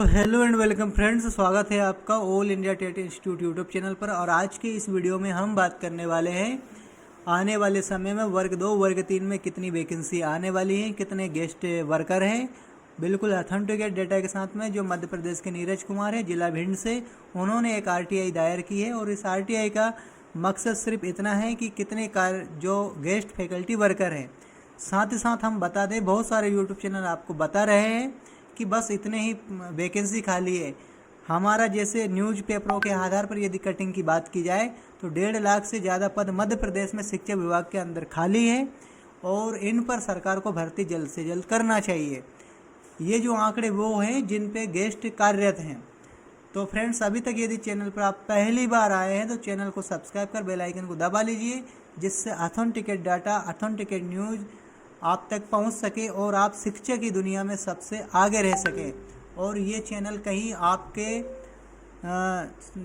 Hello and welcome friends, स्वागत है आपका all India TET institute YouTube channel पर। और आज के इस वीडियो में हम बात करने वाले हैं आने वाले समय में वर्ग 2 वर्ग 3 में कितनी वैकेंसी आने वाली हैं, कितने गेस्ट वर्कर हैं। बिल्कुल ऑथेंटिकेट डेटा के साथ में जो मध्य प्रदेश के नीरज कुमार है जिला भिंड से, उन्होंने एक आरटीआई दायर की है। और इस आरटीआई का मकसद सिर्फ इतना है कि कितने जो गेस्ट फैकल्टी वर्कर हैं। साथ ही साथ हम बता दें, बहुत सारे यूट्यूब चैनल आपको बता रहे हैं कि बस इतने ही वैकेंसी खाली है। हमारा जैसे न्यूज़पेपरों के आधार पर यदि कटिंग की बात की जाए तो 1.5 लाख से ज़्यादा पद मध्य प्रदेश में शिक्षा विभाग के अंदर खाली है और इन पर सरकार को भर्ती जल्द से जल्द करना चाहिए। ये जो आंकड़े वो हैं जिन पे गेस्ट कार्यरत हैं। तो फ्रेंड्स, अभी तक यदि चैनल पर आप पहली बार आए हैं तो चैनल को सब्सक्राइब कर बेल आइकन को दबा लीजिए, जिससे ऑथेंटिकेट डाटा, ऑथेंटिकेट न्यूज़ आप तक पहुंच सके और आप शिक्षा की दुनिया में सबसे आगे रह सकें। और ये चैनल कहीं आपके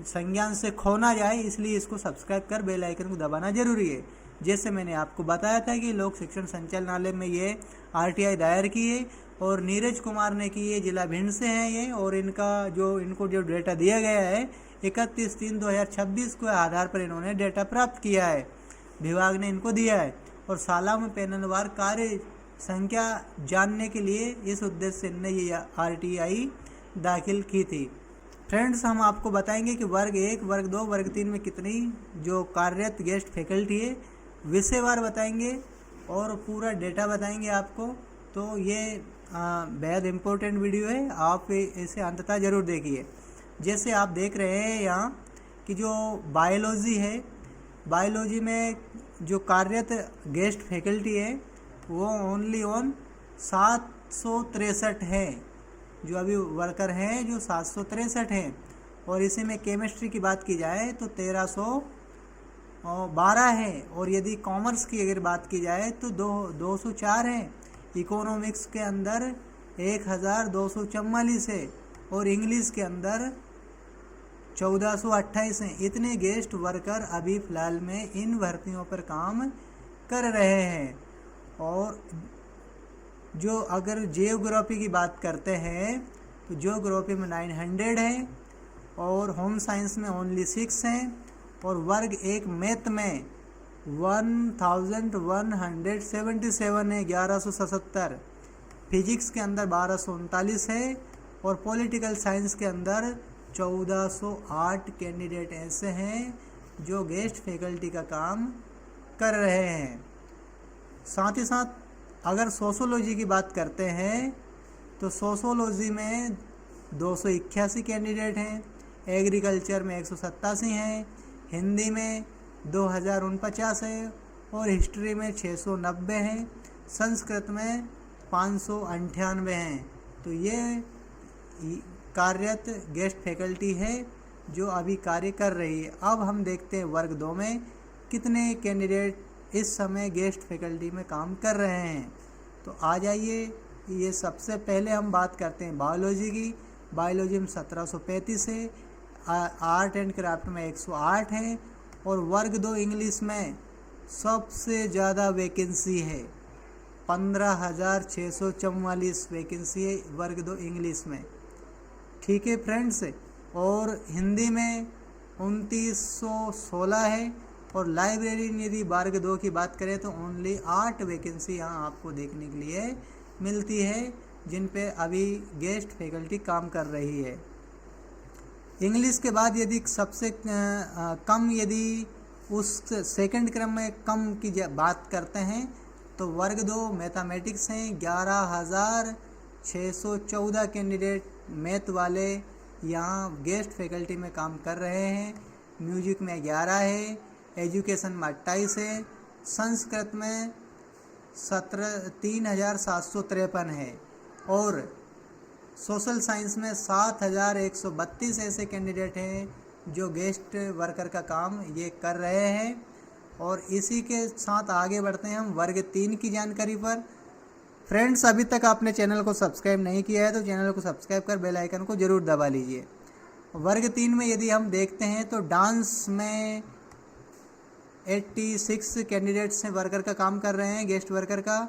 संज्ञान से खो ना जाए, इसलिए इसको सब्सक्राइब कर बेल आइकन को दबाना जरूरी है। जैसे मैंने आपको बताया था कि लोक शिक्षण संचालनालय में ये आरटीआई दायर की है और नीरज कुमार ने की है, जिला भिंड से है ये। और इनको जो डेटा दिया गया है 31/3/2026 के आधार पर इन्होंने डेटा प्राप्त किया है, विभाग ने इनको दिया है। और शाला में पैनलवार कार्य संख्या जानने के लिए इस उद्देश्य से इन्होंने ये आरटीआई दाखिल की थी। फ्रेंड्स, हम आपको बताएंगे कि वर्ग 1, वर्ग 2, वर्ग 3 में कितनी जो कार्यरत गेस्ट फैकल्टी है, विषयवार बताएंगे और पूरा डेटा बताएंगे आपको। तो ये बेहद इम्पोर्टेंट वीडियो है, आप इसे अंततः ज़रूर देखिए। जैसे आप देख रहे हैं यहाँ कि जो बायोलॉजी है, बायोलॉजी में जो कार्यरत गेस्ट फैकल्टी है वो ओनली 763 है। जो अभी वर्कर हैं जो 763 हैं। और इसी में केमिस्ट्री की बात की जाए तो 1312 है। और यदि कॉमर्स की अगर बात की जाए तो 204 है। इकोनॉमिक्स के अंदर 1244 है और इंग्लिश के अंदर 1428 हैं। इतने गेस्ट वर्कर अभी फ़िलहाल में इन भर्तियों पर काम कर रहे हैं। और जो अगर जियोग्राफी की बात करते हैं तो जियोग्राफी में 900 है और होम साइंस में ओनली 6 हैं। और वर्ग 1 मैथ में 1177 है, 1177। फिजिक्स के अंदर 1239 है और पॉलिटिकल साइंस के अंदर 1408 कैंडिडेट ऐसे हैं जो गेस्ट फैकल्टी का काम कर रहे हैं। साथ ही साथ अगर सोशोलॉजी की बात करते हैं तो सोशोलॉजी में 281 कैंडिडेट हैं, एग्रीकल्चर में 187 हैं, हिंदी में 2049 है और हिस्ट्री में 690 हैं, संस्कृत में 598 हैं। तो ये कार्यरत गेस्ट फैकल्टी है जो अभी कार्य कर रही है। अब हम देखते हैं वर्ग 2 में कितने कैंडिडेट इस समय गेस्ट फैकल्टी में काम कर रहे हैं। तो आ जाइए, ये सबसे पहले हम बात करते हैं बायोलॉजी की। बायोलॉजी में 1735 है, आर्ट एंड क्राफ्ट में 108 है और वर्ग 2 इंग्लिश में सबसे ज़्यादा वैकेंसी है, 15,644 वैकेंसी है वर्ग 2 इंग्लिश में। ठीक है फ्रेंड्स। और हिंदी में 2916 है और लाइब्रेरी यदि वर्ग 2 की बात करें तो ओनली 8 वैकेंसी यहाँ आपको देखने के लिए मिलती है, जिन पे अभी गेस्ट फैकल्टी काम कर रही है। इंग्लिश के बाद यदि सबसे कम, यदि उस सेकंड क्रम में कम की बात करते हैं तो वर्ग 2 मैथमेटिक्स हैं, 11,614 कैंडिडेट मैथ वाले यहाँ गेस्ट फैकल्टी में काम कर रहे हैं। म्यूजिक में 11 है, एजुकेशन में 28 है, संस्कृत में 3753 है और सोशल साइंस में 7132 ऐसे कैंडिडेट हैं जो गेस्ट वर्कर का काम ये कर रहे हैं। और इसी के साथ आगे बढ़ते हैं हम वर्ग 3 की जानकारी पर। फ्रेंड्स, अभी तक आपने चैनल को सब्सक्राइब नहीं किया है तो चैनल को सब्सक्राइब कर बेल आइकन को ज़रूर दबा लीजिए। वर्ग 3 में यदि हम देखते हैं तो डांस में 86 कैंडिडेट्स हैं वर्कर का काम कर रहे हैं, गेस्ट वर्कर का।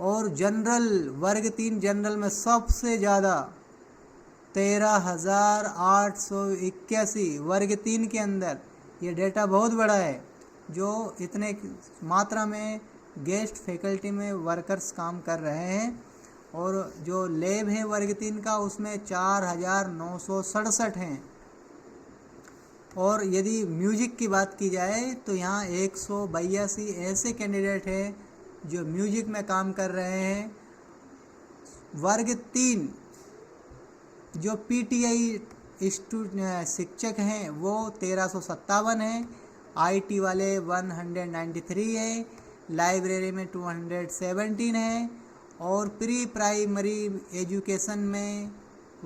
और जनरल वर्ग 3 जनरल में सबसे ज़्यादा 13,881 वर्ग 3 के अंदर। ये डेटा बहुत बड़ा है, जो इतने मात्रा में गेस्ट फैकल्टी में वर्कर्स काम कर रहे हैं। और जो लैब है वर्ग 3 का, उसमें 4,967 हैं। और यदि म्यूजिक की बात की जाए तो यहाँ 182 ऐसे कैंडिडेट हैं जो म्यूजिक में काम कर रहे हैं। वर्ग 3 जो पीटीआई शिक्षक हैं वो 1357 हैं, आईटी वाले 193 है, लाइब्रेरी में 217 है, और प्री प्राइमरी एजुकेशन में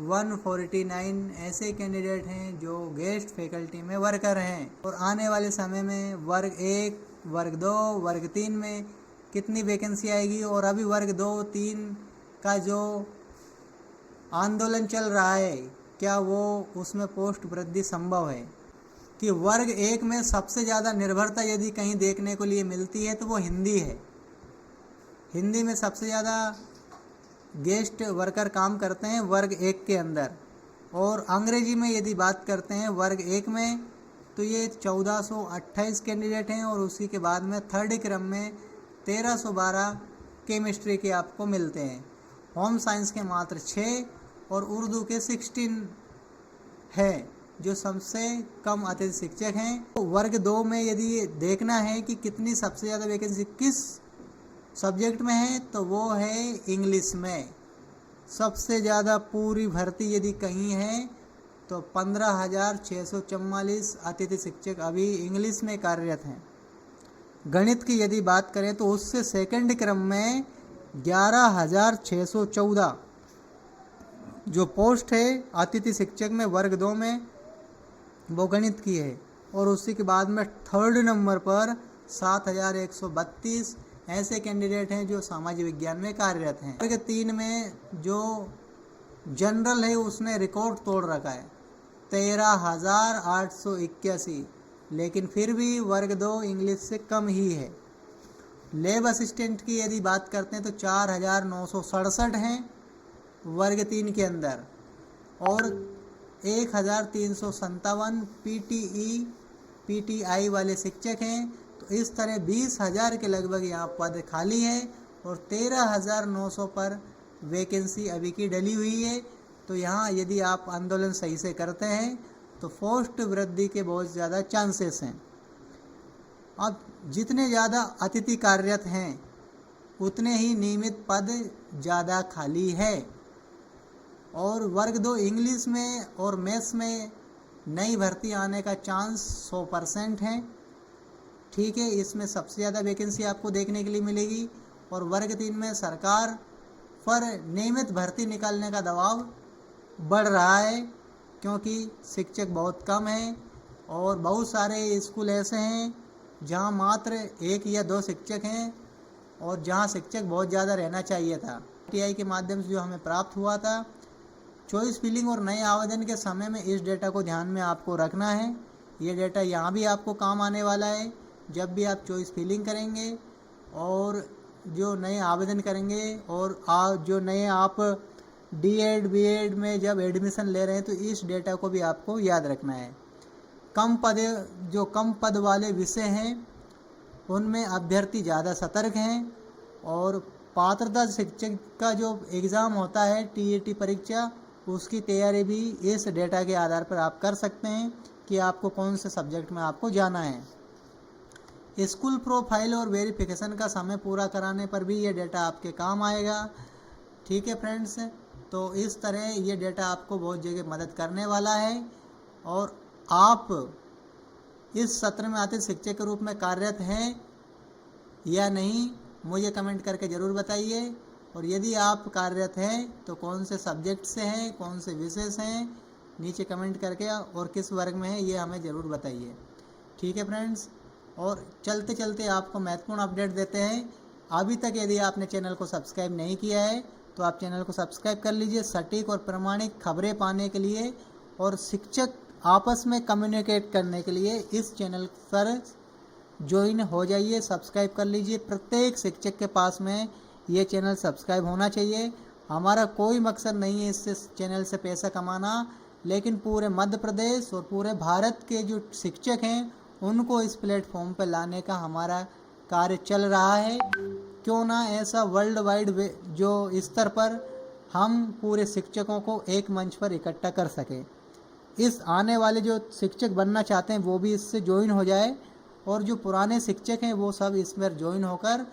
149 ऐसे कैंडिडेट हैं जो गेस्ट फैकल्टी में वर्कर हैं। और आने वाले समय में वर्ग 1, वर्ग 2, वर्ग 3 में कितनी वैकेंसी आएगी, और अभी वर्ग 2, 3 का जो आंदोलन चल रहा है, क्या वो उसमें पोस्ट वृद्धि संभव है? कि वर्ग 1 में सबसे ज़्यादा निर्भरता यदि कहीं देखने को लिए मिलती है तो वो हिंदी है। हिंदी में सबसे ज़्यादा गेस्ट वर्कर काम करते हैं वर्ग 1 के अंदर। और अंग्रेजी में यदि बात करते हैं वर्ग 1 में, तो ये 1428 कैंडिडेट हैं, और उसी के बाद में थर्ड क्रम में 1312 केमिस्ट्री के आपको मिलते हैं। होम साइंस के मात्र 6 और उर्दू के 16 है जो सबसे कम अतिथि शिक्षक हैं। तो वर्ग 2 में यदि देखना है कि कितनी सबसे ज़्यादा वैकेंसी किस सब्जेक्ट में है, तो वो है इंग्लिश में। सबसे ज़्यादा पूरी भर्ती यदि कहीं है तो 15,644 अतिथि शिक्षक अभी इंग्लिश में कार्यरत हैं। गणित की यदि बात करें तो उससे सेकंड क्रम में 11,614 जो पोस्ट है अतिथि शिक्षक में वर्ग 2 में, वो गणित की है। और उसी के बाद में थर्ड नंबर पर 7,132 ऐसे कैंडिडेट हैं जो सामाजिक विज्ञान में कार्यरत हैं। वर्ग 3 में जो जनरल है उसने रिकॉर्ड तोड़ रखा है 13,881, लेकिन फिर भी वर्ग 2 इंग्लिश से कम ही है। लैब असिस्टेंट की यदि बात करते हैं तो 4,967 हैं वर्ग 3 के अंदर, और 1,357 पीटीआई वाले शिक्षक हैं। तो इस तरह 20,000 के लगभग यहाँ पद खाली है, और 13,900 पर वैकेंसी अभी की डली हुई है। तो यहाँ यदि आप आंदोलन सही से करते हैं तो पोस्ट वृद्धि के बहुत ज़्यादा चांसेस हैं। अब जितने ज़्यादा अतिथि कार्यरत हैं उतने ही नियमित पद ज़्यादा खाली है। और वर्ग 2 इंग्लिश में और मैथ्स में नई भर्ती आने का चांस 100% है। ठीक है, इसमें सबसे ज़्यादा वैकेंसी आपको देखने के लिए मिलेगी। और वर्ग 3 में सरकार पर नियमित भर्ती निकालने का दबाव बढ़ रहा है, क्योंकि शिक्षक बहुत कम हैं, और बहुत सारे स्कूल ऐसे हैं जहां मात्र 1 या 2 शिक्षक हैं, और जहां शिक्षक बहुत ज़्यादा रहना चाहिए था। टीआई के माध्यम से जो हमें प्राप्त हुआ था, चॉइस फिलिंग और नए आवेदन के समय में इस डेटा को ध्यान में आपको रखना है। ये डेटा यहाँ भी आपको काम आने वाला है जब भी आप चॉइस फिलिंग करेंगे, और जो नए आवेदन करेंगे, और जो नए आप डीएड बीएड में जब एडमिशन ले रहे हैं, तो इस डेटा को भी आपको याद रखना है। जो कम पद वाले विषय हैं उनमें अभ्यर्थी ज़्यादा सतर्क हैं, और पात्रता शिक्षक का जो एग्ज़ाम होता है टीईटी परीक्षा, उसकी तैयारी भी इस डेटा के आधार पर आप कर सकते हैं कि आपको कौन से सब्जेक्ट में आपको जाना है। स्कूल प्रोफाइल और वेरिफिकेशन का समय पूरा कराने पर भी ये डेटा आपके काम आएगा। ठीक है फ्रेंड्स, तो इस तरह ये डेटा आपको बहुत जगह मदद करने वाला है। और आप इस सत्र में अतिथि शिक्षक के रूप में कार्यरत हैं या नहीं, मुझे कमेंट करके ज़रूर बताइए। और यदि आप कार्यरत हैं तो कौन से सब्जेक्ट से हैं, कौन से विषय से हैं, नीचे कमेंट करके, और किस वर्ग में है ये हमें ज़रूर बताइए। ठीक है फ्रेंड्स, और चलते चलते आपको महत्वपूर्ण अपडेट देते हैं। अभी तक यदि आपने चैनल को सब्सक्राइब नहीं किया है तो आप चैनल को सब्सक्राइब कर लीजिए सटीक और प्रमाणिक खबरें पाने के लिए, और शिक्षक आपस में कम्युनिकेट करने के लिए इस चैनल पर ज्वाइन हो जाइए, सब्सक्राइब कर लीजिए। प्रत्येक शिक्षक के पास में ये चैनल सब्सक्राइब होना चाहिए हमारा कोई मकसद नहीं है इससे चैनल से पैसा कमाना, लेकिन पूरे मध्य प्रदेश और पूरे भारत के जो शिक्षक हैं उनको इस प्लेटफॉर्म पर लाने का हमारा कार्य चल रहा है। क्यों ना ऐसा वर्ल्ड वाइड जो स्तर पर हम पूरे शिक्षकों को एक मंच पर इकट्ठा कर सकें। इस आने वाले जो शिक्षक बनना चाहते हैं वो भी इससे ज्वाइन हो जाए, और जो पुराने शिक्षक हैं वो सब इसमें ज्वाइन होकर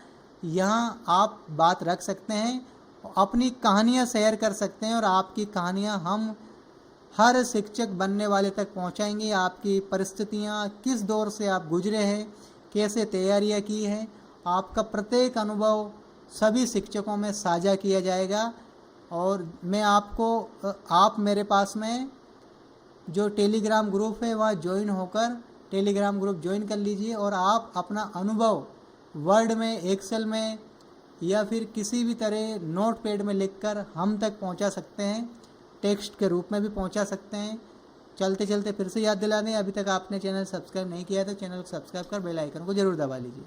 यहाँ आप बात रख सकते हैं, अपनी कहानियाँ शेयर कर सकते हैं, और आपकी कहानियाँ हम हर शिक्षक बनने वाले तक पहुँचाएंगे। आपकी परिस्थितियाँ, किस दौर से आप गुजरे हैं, कैसे तैयारियाँ की हैं, आपका प्रत्येक अनुभव सभी शिक्षकों में साझा किया जाएगा। और मैं आप मेरे पास में जो टेलीग्राम ग्रुप है वहाँ ज्वाइन होकर टेलीग्राम ग्रुप ज्वाइन कर लीजिए, और आप अपना अनुभव वर्ड में, एक्सेल में या फिर किसी भी तरह नोट पैड में लिखकर हम तक पहुंचा सकते हैं, टेक्स्ट के रूप में भी पहुंचा सकते हैं। चलते चलते फिर से याद दिला दें, अभी तक आपने चैनल सब्सक्राइब नहीं किया है तो चैनल को सब्सक्राइब कर बेल आइकन को ज़रूर दबा लीजिए।